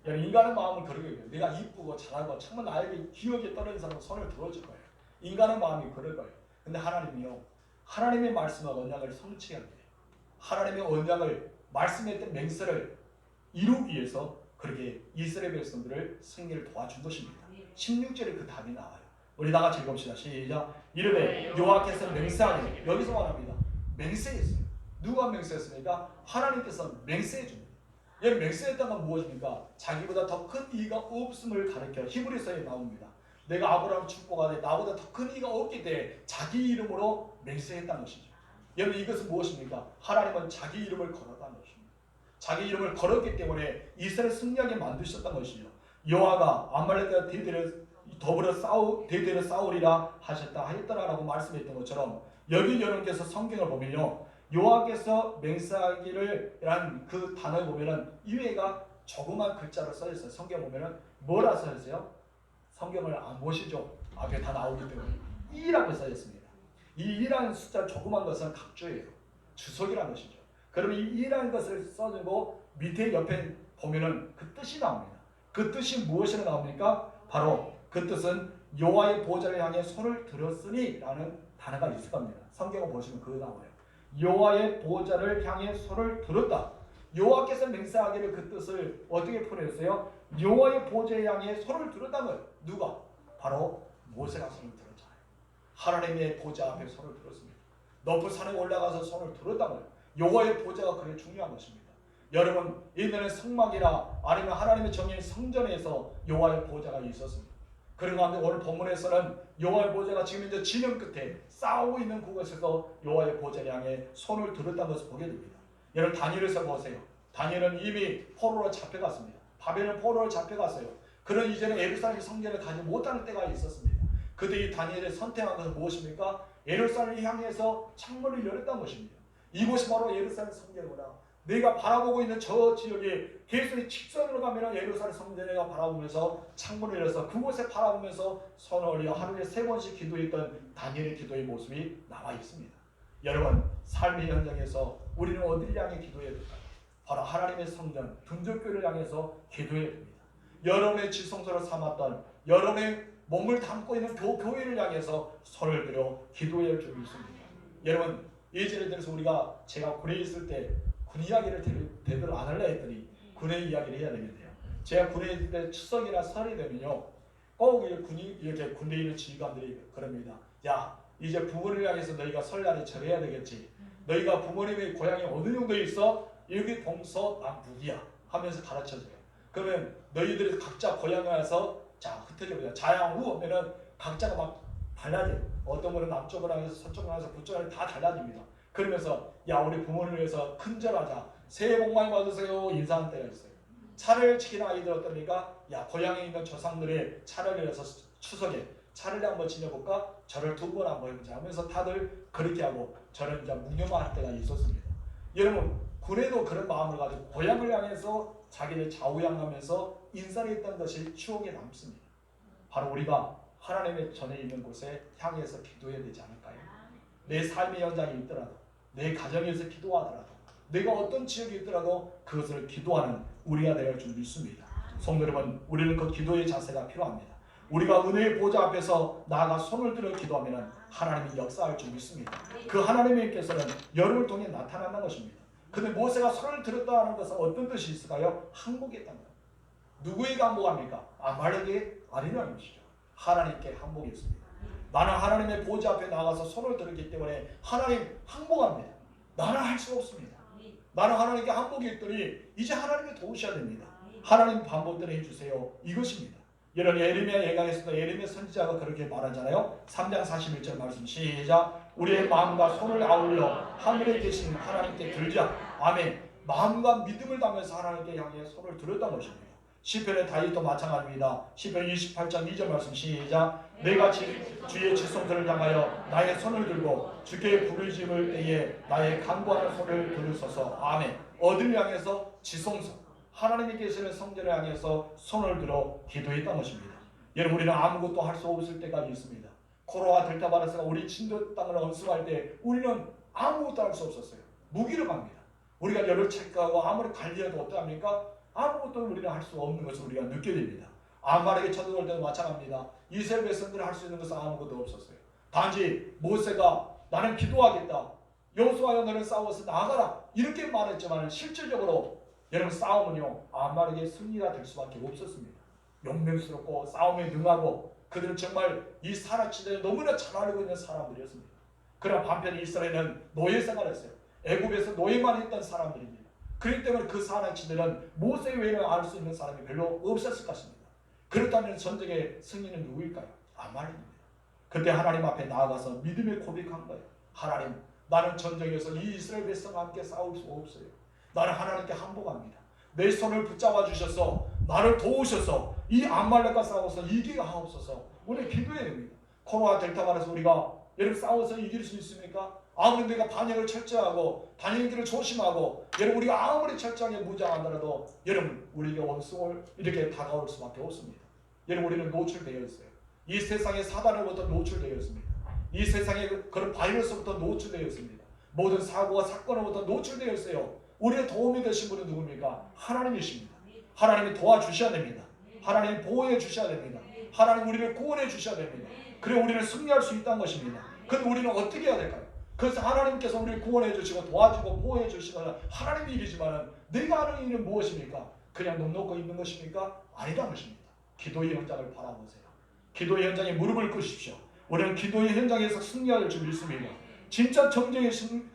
여러분 인간의 마음은 그러게요. 내가 이쁘고 잘하고 정말 나에게 기억에 떨어진 사람 손을 들어줄 거예요. 인간의 마음이 그럴 거예요. 근데 하나님이요. 하나님의 말씀과 언약을 성취해야 돼요. 하나님의 언약을 말씀했던 맹세를 이루기 위해서 그렇게 이스라엘 백성들을 승리를 도와준 것입니다. 16절에 그 답이 나와요. 우리 다 같이 읽읍시다. 시작. 이르되 여호와께서 맹세하니 여기서 말합니다. 맹세했어요. 누가 맹세했습니까? 하나님께서 맹세해 줍니다. 여기 맹세했다는 건 무엇입니까? 자기보다 더 큰 이가 없음을 가르쳐 히브리서에 나옵니다. 내가 아브라함을 축복하되 나보다 더 큰 이가 없기 때문에 자기 이름으로 맹세했다는 것이죠. 여러분 이것은 무엇입니까? 하나님은 자기 이름을 걸었다는 것입니다. 자기 이름을 걸었기 때문에 이스라엘 승리하게 만드셨다는 것이죠. 여호와가 아말렉과 대대로 싸우리라 하셨다 하였더라라고 말씀했던 것처럼 여기 여러분께서 성경을 보면요. 여호와께서 맹세하기를 라는 그 단어에 보면은 이외가 조그만 글자로 써 있어요. 성경 보면은 뭐라 써 있어요? 성경을 안 보시죠? 앞에 다 나오기 때문에 이라고 써 있습니다. 이 2라는 숫자 조그만 것은 각주예요. 주석이라는 것이죠. 그러면 이 2라는 것을 써주고 밑에 옆에 보면은 그 뜻이 나옵니다. 그 뜻이 무엇으로 나옵니까? 바로 그 뜻은 여호와의 보좌를 향해 손을 들었으니 라는 단어가 있을 겁니다. 성경을 보시면 그거 나와요. 여호와의 보좌를 향해 손을 들었다. 여호와께서 맹세하기를 그 뜻을 어떻게 풀어냈어요? 여호와의 보좌를 향해 손을 들었다면 누가? 바로 모세가 손을 들었잖아요. 하나님의 보좌 앞에 손을 들었습니다. 높은 산에 올라가서 손을 들었다면 여호와의 보좌가 그렇게 중요한 것입니다. 여러분 옛날에 성막이나 아니면 하나님의 정인 성전에서 여호와의 보좌가 있었습니다. 그런 가운데 오늘 본문에서는 여호와의 보좌가 지금 이제 진영 끝에 싸우고 있는 그곳에서 여호와의 보좌를 향해 손을 들었다는 것을 보게 됩니다. 여러분 다니엘에서 보세요. 다니엘은 이미 포로로 잡혀갔습니다. 바벨론 포로로 잡혀갔어요. 그런 이전에 예루살렘 성전을 가지 못하는 때가 있었습니다. 그때 이 다니엘을 선택한 것은 무엇입니까? 예루살렘을 향해서 창문을 열었다는 것입니다. 이곳이 바로 예루살렘 성전이구나. 내가 바라보고 있는 저 지역에 계속 직선으로 가면 예루살렘 성전에가 바라보면서 창문을 열어서 그곳에 바라보면서 손을 올려 하루에 3번씩 기도했던 다니엘의 기도의 모습이 나와 있습니다. 여러분 삶의 현장에서 우리는 어디를 향해 기도해야 될까요? 바로 하나님의 성전 등족교를 향해서 기도해야 됩니다. 여러분의 지성소를 삼았던 여러분의 몸을 담고 있는 교회를 향해서 손을 들어 기도해야 줄 있습니다. 여러분 예전에 들어서 제가 군에 있을 때 군 이야기를 제대로 안 하려 했더니 군의 이야기를 해야 되겠네요. 제가 군에 있을 때 추석이나 설이 되면요 꼭 이렇게 군대에 있는 지휘관들이 그럽니다. 야 이제 부모를 향해서 너희가 설날에 절해야 되겠지. 너희가 부모님의 고향이 어느 정도에 있어? 여기 동서남북이야 하면서 가르쳐줘요. 그러면 너희들이 각자 고향에 와서 자 흩어져보자. 자양우 하면은 각자가 막 달라져요. 어떤 분은 남쪽으로 하면서 서쪽으로 하면서 북쪽으로 다 달라집니다. 그러면서 야 우리 부모를 위해서 큰절하자. 새해 복 많이 받으세요. 인사하는 때가 있어요. 차를 지키는 아이들 어떻습니까? 야 고향에 있는 조상들의 차를 위해서 추석에 차례를 한번 지내볼까? 절을 2번 한번 해보자 하면서 다들 그렇게 하고 저는 이제 무념할 때가 있었습니다. 여러분 군에도 그런 마음을 가지고 고향을 향해서 자기를 좌우향하면서 인사를 했던 것이 추억에 남습니다. 바로 우리가 하나님의 전에 있는 곳에 향해서 기도해야 되지 않을까요? 내 삶의 현장이 있더라도, 내 가정에서 기도하더라도, 내가 어떤 지역에 있더라도 그것을 기도하는 우리가 되어야 줄 믿습니다. 성도 여러분, 우리는 그 기도의 자세가 필요합니다. 우리가 은혜의 보좌 앞에서 나아가 손을 들어 기도하면 하나님이 역사할 줄 믿습니다. 그 하나님께서는 여름을 통해 나타나는 것입니다. 근데 모세가 손을 들었다 하는 것은 어떤 뜻이 있을까요? 항복했다는 것. 누구에게 항복합니까? 아말렉에게 아니라는 것이죠. 하나님께 항복했습니다. 나는 하나님의 보좌 앞에 나가서 손을 들었기 때문에 하나님 항복합니다. 나는 할 수 없습니다. 나는 하나님께 항복했더니 이제 하나님이 도우셔야 됩니다. 하나님 반복대로 해주세요. 이것입니다. 여러분 예레미야 예강에서도 예레미야 선지자가 그렇게 말하잖아요. 3장 41절 말씀 시작. 우리의 마음과 손을 아울러 하늘에 계신 하나님께 들자. 아멘. 마음과 믿음을 담아서 하나님께 향해 손을 들었던 것입니다. 시편의 다윗도 마찬가지입니다. 시편 28장 2절 말씀 시작. 내가 주의 지성소를 향하여 나의 손을 들고 주께 부르짖을 때에 나의 간구하는 손을 들으소서. 아멘. 어디를 향해서? 지성소. 하나님이 계시는 성전을 향해서 손을 들어 기도했던 것입니다. 여러분 우리는 아무것도 할 수 없을 때까지 있습니다. 코로나 델타 바이러스가 우리 진도 땅을 엄습할 때 우리는 아무것도 할 수 없었어요. 무기력합니다. 우리가 열을 체크하고 아무리 관리해도 어떠합니까? 아무것도 우리는 할 수 없는 것을 우리가 느끼게 됩니다. 아말렉에 쳐들어올 때도 마찬가지입니다. 이스라엘 백성들이 할 수 있는 것은 아무것도 없었어요. 단지 모세가 나는 기도하겠다. 여호수아여 너는 싸워서 나가라. 이렇게 말했지만 실질적으로 여러분 싸움은요 아말렉의 승리가 될 수밖에 없었습니다. 용맹스럽고 싸움에 능하고 그들은 정말 이 사라치되 너무나 잘 알고 있는 사람들이었습니다. 그러나 반면 이스라엘은 노예 생활했어요. 애굽에서 노예만 했던 사람들입니다. 그렇기 때문에 그 사나치들은 모세 외에는 알 수 있는 사람이 별로 없었을 것입니다. 그렇다면 전쟁의 승리는 누구일까요? 아말렉입니다. 그때 하나님 앞에 나아가서 믿음의 고백한 거예요. 하나님, 나는 전쟁에서 이 이스라엘 백성과 함께 싸울 수 없어요. 나는 하나님께 항복합니다. 내 손을 붙잡아 주셔서 나를 도우셔서 이 아말렉과 싸워서 이기게 하옵소서. 우리 기도해야 됩니다. 코로나 델타 바이러스 우리가 여러분 싸워서 이길 수 있습니까? 아무리 내가 반역을 철저하고 다니는 길을 조심하고 여러분 우리가 아무리 철저하게 무장하더라도 여러분 우리에게 원수를 이렇게 다가올 수밖에 없습니다. 여러분 우리는 노출되어 있어요. 이 세상의 사단으로부터 노출되어 있습니다. 이 세상의 그런 바이러스부터 노출되어 있습니다. 모든 사고와 사건으로부터 노출되어 있어요. 우리의 도움이 되신 분은 누굽니까? 하나님이십니다. 하나님이 도와주셔야 됩니다. 하나님이 보호해 주셔야 됩니다. 하나님 우리를 구원해 주셔야 됩니다. 그래 우리는 승리할 수 있다는 것입니다. 그런데 우리는 어떻게 해야 될까요? 그래서 하나님께서 우리를 구원해 주시고 도와주고 보호해 주시거나 하나님의 일이지만 내가 하는 일은 무엇입니까? 그냥 넋 놓고 있는 것입니까? 아니라는 것입니다. 기도의 현장을 바라보세요. 기도의 현장에 무릎을 꿇으십시오. 우리는 기도의 현장에서 승리할 줄 믿습니다. 진짜 정쟁의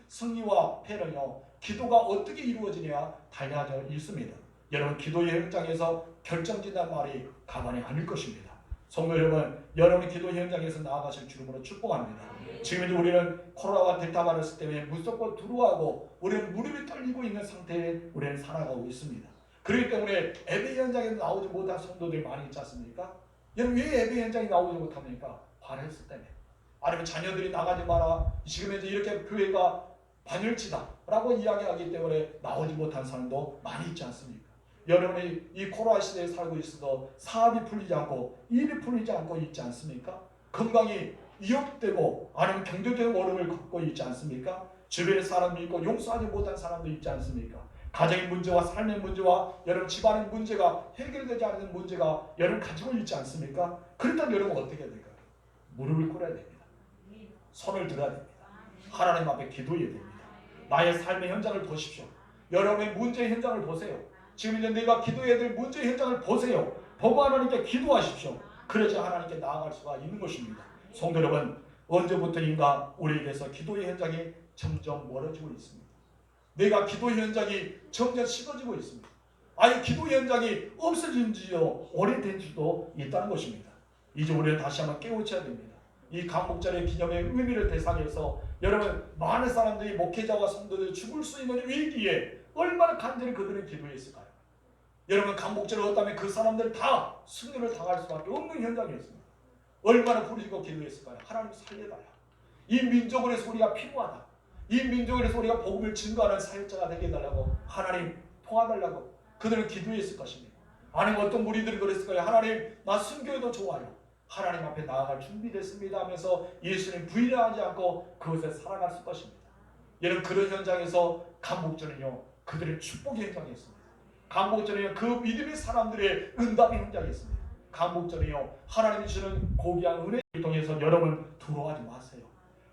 승리와 패는요 기도가 어떻게 이루어지냐 달려져 있습니다. 여러분 기도의 현장에서 결정짓는 말이 가만히 아닐 것입니다. 성도 여러분, 여러분이 기도 현장에서 나아가실 주름으로 축복합니다. 지금 우리는 코로나와 델타 바이러스 때문에 무섭고 두려워하고 우리는 무릎이 떨리고 있는 상태에 우리는 살아가고 있습니다. 그렇기 때문에 예배 현장에 나오지 못한 성도들이 많이 있지 않습니까? 여러분 왜 예배 현장에 나오지 못합니까? 바이러스 때문에. 아니면 자녀들이 나가지 마라. 지금 이제 이렇게 교회가 반열치다 라고 이야기하기 때문에 나오지 못한 사람도 많이 있지 않습니까? 여러분이 이 코로나 시대에 살고 있어도 사업이 풀리지 않고 일이 풀리지 않고 있지 않습니까? 건강이 위협되고 아니면 경제적인 어려움을 겪고 있지 않습니까? 주변에 사람도 있고 용서하지 못한 사람도 있지 않습니까? 가정의 문제와 삶의 문제와 여러분 집안의 문제가 해결되지 않는 문제가 여러분 가지고 있지 않습니까? 그렇다면 여러분 어떻게 해야 될까요? 무릎을 꿇어야 됩니다. 손을 들어야 됩니다. 하나님 앞에 기도해야 됩니다. 나의 삶의 현장을 보십시오. 여러분의 문제의 현장을 보세요. 지금 이제 내가 기도해야 될 문제의 현장을 보세요. 보고 하나님께 기도하십시오. 그래야지 하나님께 나아갈 수가 있는 것입니다. 성도 여러분, 언제부터인가 우리에게서 기도의 현장이 점점 멀어지고 있습니다. 내가 기도의 현장이 점점 식어지고 있습니다. 아예 기도의 현장이 없어진 지요 오래된 지도 있다는 것입니다. 이제 우리는 다시 한번 깨우쳐야 됩니다. 이 강복절의 기념의 의미를 대상해서 여러분 많은 사람들이 목회자와 성도들이 죽을 수 있는 위기에 얼마나 간절히 그들은 기도했을까요? 여러분 강복절을 얻다면 그 사람들 다 승리를 당할 수밖에 없는 현장이었습니다. 얼마나 부르짖고 기도했을까요? 하나님 살려달라. 이 민족을 위해서 우리가 필요하다. 이 민족을 위해서 우리가 복음을 증거하는 사역자가 되게 해달라고 하나님 도와달라고 그들은 기도했을 것입니다. 아니면 어떤 무리들이 그랬을까요? 하나님 나 순교해도 좋아요. 하나님 앞에 나아갈 준비됐습니다 하면서 예수님 부인하지 않고 그것에 살아갔을 것입니다. 여러분 그런 현장에서 강복전은요 그들의 축복의 현장이었습니다. 강복전은요 그 믿음의 사람들의 응답의 현장이었습니다. 강복전이요 하나님이 주는 고귀한 은혜를 통해서 여러분 두려워하지 마세요.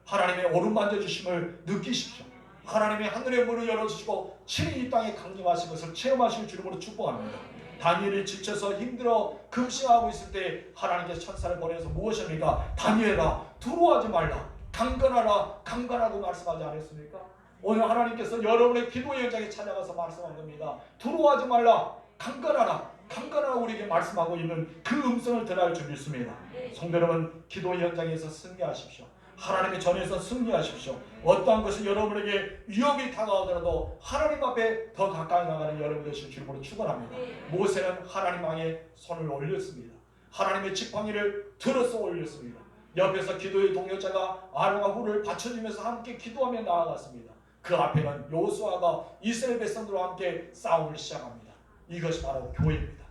하나님의 오른만져 주심을 느끼십시오. 하나님의 하늘의 문을 열어주시고 친히 이 땅에 강림하신 것을 체험하실 주님으로 축복합니다. 다니엘이 지쳐서 힘들어 금식하고 있을 때 하나님께서 천사를 보내서 무엇입니까? 다니엘아 두려워하지 말라. 강건하라 강건하고 말씀하지 않았습니까? 오늘 하나님께서 여러분의 기도의 현장에 찾아가서 말씀한 겁니다. 두려워하지 말라. 강건하라. 강건하라 우리에게 말씀하고 있는 그 음성을 들어야 할 줄 믿습니다. 성도 여러분 기도의 현장에서 승리하십시오. 하나님의 전에서 승리하십시오. 어떠한 것이 여러분에게 위험이 다가오더라도 하나님 앞에 더 가까이 나가는 여러분 되실 줄로 축원합니다. 모세는 하나님 향해 손을 올렸습니다. 하나님의 지팡이를 들어서 올렸습니다. 옆에서 기도의 동역자가 아론과 훌을 받쳐주면서 함께 기도하며 나아갔습니다. 그 앞에는 여호수아가 이스라엘 백성들과 함께 싸움을 시작합니다. 이것이 바로 교회입니다.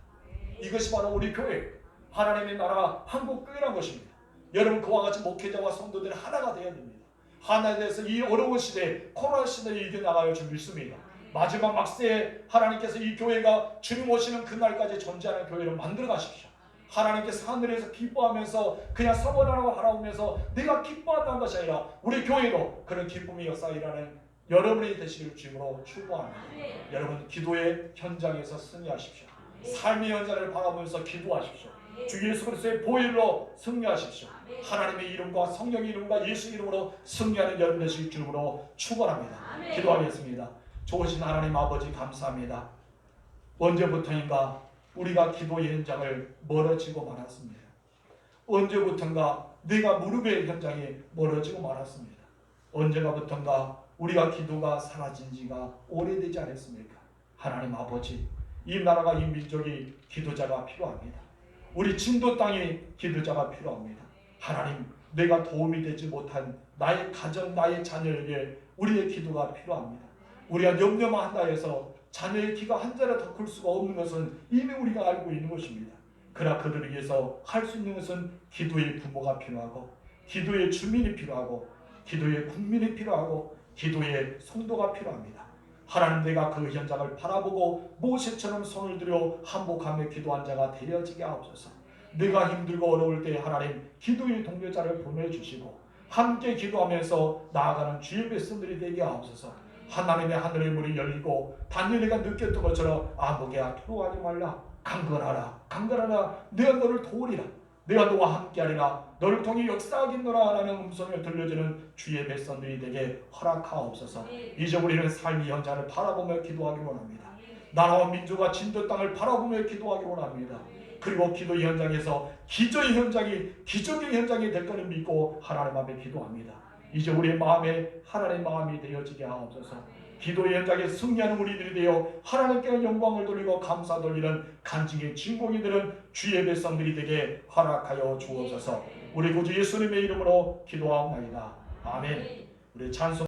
이것이 바로 우리 교회, 하나님의 나라 한국교회란 것입니다. 여러분 그와 같이 목회자와 성도들이 하나가 되어야 됩니다. 하나에 대해서 이 어려운 시대, 코로나 시대를 이겨나가야 줄 믿습니다. 마지막 막세에 하나님께서 이 교회가 주님 오시는 그날까지 존재하는 교회를 만들어 가십시오. 하나님께서 하늘에서 기뻐하면서 그냥 서번하라고 하라면서 내가 기뻐한다는 것이 아니라 우리 교회도 그런 기쁨의 역사가 일어나는 여러분이 되시길 주님으로 축복합니다. 여러분 기도의 현장에서 승리하십시오. 삶의 현장을 바라보면서 기도하십시오. 주 예수 그리스도의 보혈로 승리하십시오. 하나님의 이름과 성령의 이름과 예수 이름으로 승리하는 여러분 되시길 주님으로 축원합니다. 기도하겠습니다. 좋으신 하나님 아버지 감사합니다. 언제부터인가 우리가 기도의 현장을 멀어지고 말았습니다. 언제부턴가 내가 무릎의 현장에 멀어지고 말았습니다. 언제가부턴가 우리가 기도가 사라진 지가 오래되지 않았습니까? 하나님 아버지 이 나라가 이 민족이 기도자가 필요합니다. 우리 진도 땅에 기도자가 필요합니다. 하나님 내가 도움이 되지 못한 나의 가정 나의 자녀에게 우리의 기도가 필요합니다. 우리가 염려만 한다 해서 자녀의 기가 한 자리 더 클 수가 없는 것은 이미 우리가 알고 있는 것입니다. 그러나 그들을 위해서 할 수 있는 것은 기도의 부모가 필요하고 기도의 주민이 필요하고 기도의 국민이 필요하고 기도의 성도가 필요합니다. 하나님 내가 그 현장을 바라보고 모세처럼 손을 들여 한복하며 기도한 자가 되어지게 하옵소서. 내가 힘들고 어려울 때 하나님 기도의 동료자를 보내주시고 함께 기도하면서 나아가는 주의 백성들이 되게 하옵소서. 하나님의 하늘의 문이 열리고 다니엘이가 느꼈던 것처럼 아무개야 두려워하지 말라. 강건하라 강건하라 내가 너를 도우리라. 내가 너와 함께하리라. 너를 통해 역사하겠노라 라는 음성을 들려주는 주의 백성들이 되게 허락하옵소서. 이제 우리는 삶의 현장을 바라보며 기도하기 원합니다. 나라와 민족과 진도 땅을 바라보며 기도하기 원합니다. 그리고 기도 현장에서 기적의 현장이 될 것을 믿고 하나님 앞에 기도합니다. 이제 우리의 마음에 하나님의 마음이 되어지게 하옵소서. 기도의 현장에 승리하는 우리들이 되어 하나님께 영광을 돌리고 감사 돌리는 간증의 진공이 되는 주의 백성들이 되게 허락하여 주옵소서. 우리 구주 예수님의 이름으로 기도하옵나이다. 아멘. 우리 찬송